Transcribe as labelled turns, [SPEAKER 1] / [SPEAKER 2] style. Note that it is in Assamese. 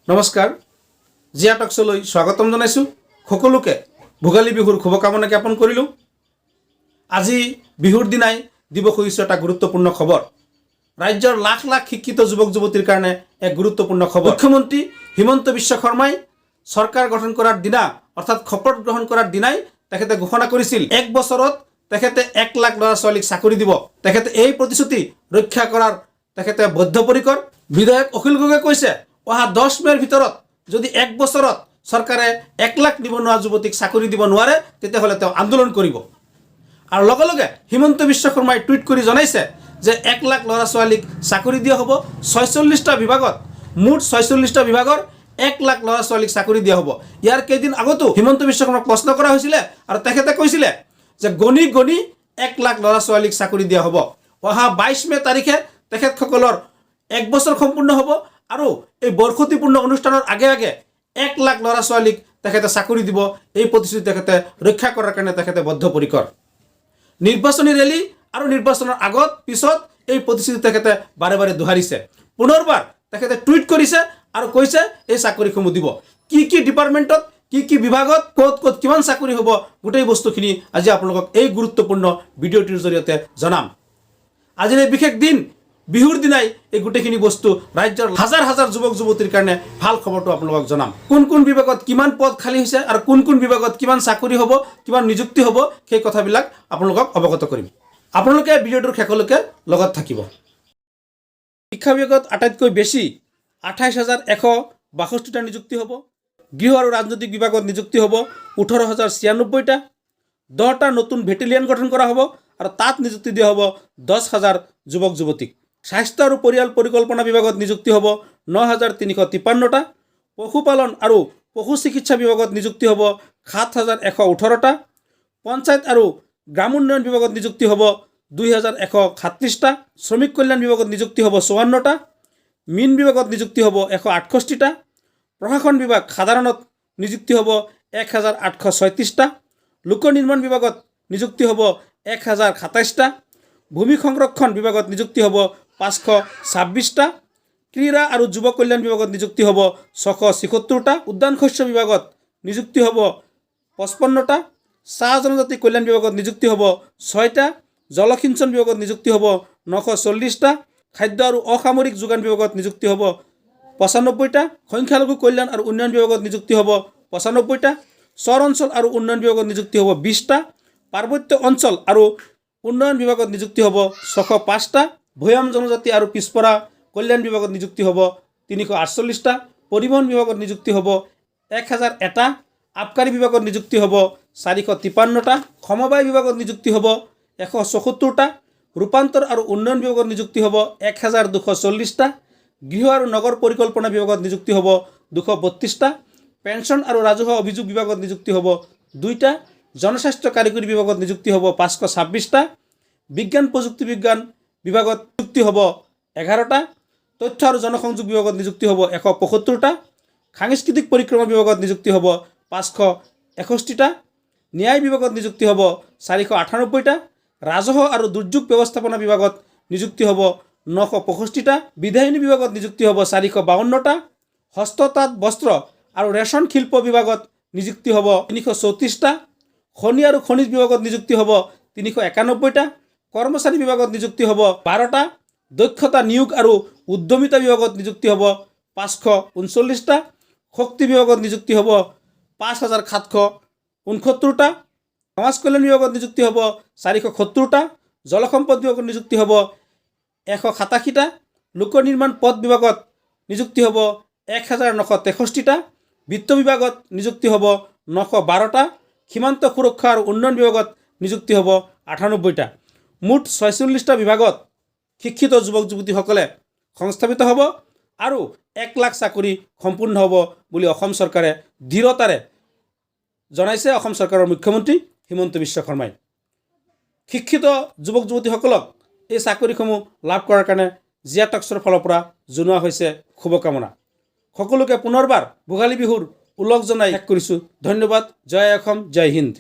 [SPEAKER 1] নমস্কাৰ, জিয়া টক্সলৈ স্বাগতম জনাইছোঁ। সকলোকে ভোগালী বিহুৰ শুভকামনা জ্ঞাপন কৰিলোঁ। আজি বিহুৰ দিনাই দিব খুজিছোঁ এটা গুৰুত্বপূৰ্ণ খবৰ। ৰাজ্যৰ লাখ লাখ শিক্ষিত যুৱক যুৱতীৰ কাৰণে এক গুৰুত্বপূৰ্ণ খবৰ। মুখ্যমন্ত্ৰী হিমন্ত বিশ্ব শৰ্মাই চৰকাৰ গঠন কৰাৰ দিনা অৰ্থাৎ শপত গ্ৰহণ কৰাৰ দিনাই তেখেতে ঘোষণা কৰিছিল 1 বছৰত তেখেতে 1 লাখ ল'ৰা ছোৱালীক চাকৰি দিব। তেখেতে এই প্ৰতিশ্ৰুতি ৰক্ষা কৰাৰ তেখেতে বদ্ধপৰিকৰ। বিধায়ক অখিল গগৈয়ে কৈছে অহা 10 মেৰ ভিতৰত যদি 1 বছৰত চৰকাৰে 1 লাখ নিবনুৱা যুৱতীক চাকৰি দিব নোৱাৰে তেতিয়াহ'লে তেওঁ আন্দোলন কৰিব। আৰু লগে লগে হিমন্ত বিশ্ব শৰ্মাই টুইট কৰি জনাইছে যে 1 লাখ ল'ৰা ছোৱালীক চাকৰি দিয়া হ'ব। 46টা বিভাগত মুঠ 46টা বিভাগৰ 1 লাখ ল'ৰা ছোৱালীক চাকৰি দিয়া হ'ব। ইয়াৰ কেইদিন আগতো হিমন্ত বিশ্ব শৰ্মাক প্ৰশ্ন কৰা হৈছিলে আৰু তেখেতে কৈছিলে যে গণি 1 লাখ ল'ৰা ছোৱালীক চাকৰি দিয়া হ'ব। অহা 22 মে তাৰিখে তেখেতসকলৰ 1 বছৰ সম্পূৰ্ণ হ'ব আৰু এই বৰষুতিপূৰ্ণ অনুষ্ঠানৰ আগে আগে 1 লাখ ল'ৰা ছোৱালীক তেখেতে চাকৰি দিব। এই প্ৰতিশ্ৰুতি তেখেতে ৰক্ষা কৰাৰ কাৰণে তেখেতে বদ্ধপৰিকৰ। নিৰ্বাচনী ৰেলী আৰু নিৰ্বাচনৰ আগত পিছত এই প্ৰতিশ্ৰুতি তেখেতে বাৰে বাৰে দোহাৰিছে। পুনৰবাৰ তেখেতে টুইট কৰিছে আৰু কৈছে এই চাকৰিসমূহ দিব। কি ডিপাৰ্টমেণ্টত কি বিভাগত ক'ত কিমান চাকৰি হ'ব গোটেই বস্তুখিনি আজি আপোনালোকক এই গুৰুত্বপূৰ্ণ ভিডিঅ'টিৰ জৰিয়তে জনাম। আজিৰ এই বিশেষ দিন বিহুৰ দিনাই এই গোটেইখিনি বস্তু ৰাজ্যৰ হাজাৰ হাজাৰ যুৱক যুৱতীৰ কাৰণে ভাল খবৰটো আপোনালোকক জনাম। কোন বিভাগত কিমান পদ খালী হৈছে আৰু কোন বিভাগত কিমান চাকৰি হ'ব, কিমান নিযুক্তি হ'ব, সেই কথাবিলাক আপোনালোকক অৱগত কৰিম। আপোনালোকে ভিডিঅ'টোৰ শেষলৈকে লগত থাকিব। শিক্ষা বিভাগত আটাইতকৈ বেছি 28,162টা নিযুক্তি হ'ব। গৃহ আৰু ৰাজনৈতিক বিভাগত নিযুক্তি হ'ব 18,096টা। 10টা নতুন বেটেলিয়ন গঠন কৰা হ'ব আৰু তাত নিযুক্তি দিয়া হ'ব 10,000 যুৱক যুৱতীক। স্বাস্থ্য আৰু পৰিয়াল পৰিকল্পনা বিভাগত নিযুক্তি হ'ব 9,353টা। পশুপালন আৰু পশু চিকিৎসা বিভাগত নিযুক্তি হ'ব 7,118টা। পঞ্চায়ত আৰু গ্ৰাম উন্নয়ন বিভাগত নিযুক্তি হ'ব 2,136টা। শ্ৰমিক কল্যাণ বিভাগত নিযুক্তি হ'ব 54টা। মীন বিভাগত নিযুক্তি হ'ব 168টা। প্ৰশাসন বিভাগ সাধাৰণত নিযুক্তি হ'ব 1,836টা। লোক নিৰ্মাণ বিভাগত নিযুক্তি হ'ব 1,027টা। ভূমি সংৰক্ষণ বিভাগত নিযুক্তি হ'ব 526টা। ক্ৰীড়া আৰু যুৱ কল্যাণ বিভাগত নিযুক্তি হ'ব 676টা। উদ্যান শস্য বিভাগত নিযুক্তি হ'ব 55টা। চাহ জনজাতি কল্যাণ বিভাগত নিযুক্তি হ'ব 6টা। জলসিঞ্চন বিভাগত নিযুক্তি হ'ব 940টা। খাদ্য আৰু অসামৰিক যোগান বিভাগত নিযুক্তি হ'ব 95টা। সংখ্যালঘু কল্যাণ আৰু উন্নয়ন বিভাগত নিযুক্তি হ'ব 95টা। চৰ অঞ্চল আৰু উন্নয়ন বিভাগত নিযুক্তি হ'ব 20টা। পাৰ্বত্য অঞ্চল আৰু উন্নয়ন বিভাগত নিযুক্তি হ'ব 605টা। ভৈয়াম জনজাতি আৰু পিছপৰা কল্যাণ বিভাগত নিযুক্তি হ'ব 348টা। পৰিবহণ বিভাগত নিযুক্তি হ'ব 1,001টা। আবকাৰী বিভাগত নিযুক্তি হ'ব 453টা। সমবায় বিভাগত নিযুক্তি হ'ব 174টা। ৰূপান্তৰ আৰু উন্নয়ন বিভাগত নিযুক্তি হ'ব 1,240টা। গৃহ আৰু নগৰ পৰিকল্পনা বিভাগত নিযুক্তি হ'ব 232টা। পেঞ্চন আৰু ৰাজহুৱা অভিযোগ বিভাগত নিযুক্তি হ'ব 2টা। জনস্বাস্থ্য কাৰিকৰী বিভাগত নিযুক্তি হ'ব 526টা। বিজ্ঞান প্ৰযুক্তি বিজ্ঞান বিভাগত নিযুক্তি হ'ব 11টা। তথ্য আৰু জনসংযোগ বিভাগত নিযুক্তি হ'ব 175টা। সাংস্কৃতিক পৰিক্ৰমা বিভাগত নিযুক্তি হ'ব 561টা। ন্যায় বিভাগত নিযুক্তি হ'ব 498টা। ৰাজহ আৰু দুৰ্যোগ ব্যৱস্থাপনা বিভাগত নিযুক্তি হ'ব 965টা। বিধায়িনী বিভাগত নিযুক্তি হ'ব 452টা। হস্ততাঁত বস্ত্ৰ আৰু ৰেচন শিল্প বিভাগত নিযুক্তি হ'ব 334টা। খনি আৰু খনিজ বিভাগত নিযুক্তি হ'ব 391টা। কৰ্মচাৰী বিভাগত নিযুক্তি হ'ব 12টা। দক্ষতা নিয়োগ আৰু উদ্যমিতা বিভাগত নিযুক্তি হ'ব 539টা। শক্তি বিভাগত নিযুক্তি হ'ব 5,769টা। সমাজ কল্যাণ বিভাগত নিযুক্তি হ'ব 470টা। জলসম্পদ বিভাগত নিযুক্তি হ'ব 187টা। লোক নিৰ্মাণ পথ বিভাগত নিযুক্তি হ'ব 1,963টা। বিত্ত বিভাগত নিযুক্তি হ'ব 912টা। সীমান্ত সুৰক্ষা আৰু উন্নয়ন বিভাগত নিযুক্তি হ'ব 98টা। মুঠ 46টা বিভাগত শিক্ষিত যুৱক যুৱতীসকলে সংস্থাপিত হ'ব আৰু 1 লাখ চাকৰি সম্পূৰ্ণ হ'ব বুলি অসম চৰকাৰে দৃঢ়তাৰে জনাইছে। অসম চৰকাৰৰ মুখ্যমন্ত্ৰী হিমন্ত বিশ্ব শৰ্মাই শিক্ষিত যুৱক যুৱতীসকলক এই চাকৰিসমূহ লাভ কৰাৰ কাৰণে জিয়া টক্সৰ ফালৰ পৰা জনোৱা হৈছে শুভকামনা। সকলোকে পুনৰবাৰ ভোগালী বিহুৰ উলগ জনাই শেষ কৰিছোঁ। ধন্যবাদ। জয় অসম, জয় হিন্দ।